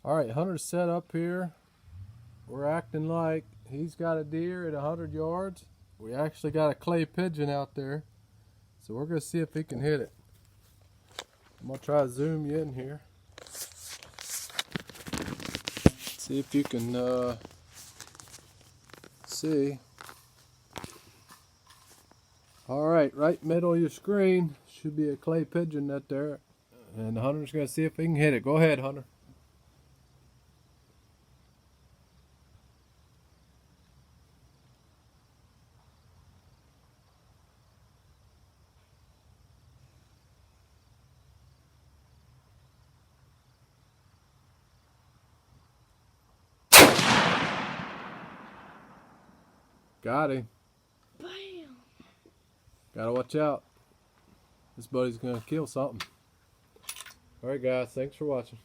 Alright, Hunter's set up here. We're acting like he's got a deer at 100 yards. We actually got a clay pigeon out there. So we're going to see if he can hit it. I'm going to try to zoom you in here. See if you can see. Alright, right middle of your screen should be a clay pigeon right there. And the Hunter's going to see if he can hit it. Go ahead, Hunter. Got him. Bam! Gotta watch out. This buddy's gonna kill something. Alright guys, thanks for watching.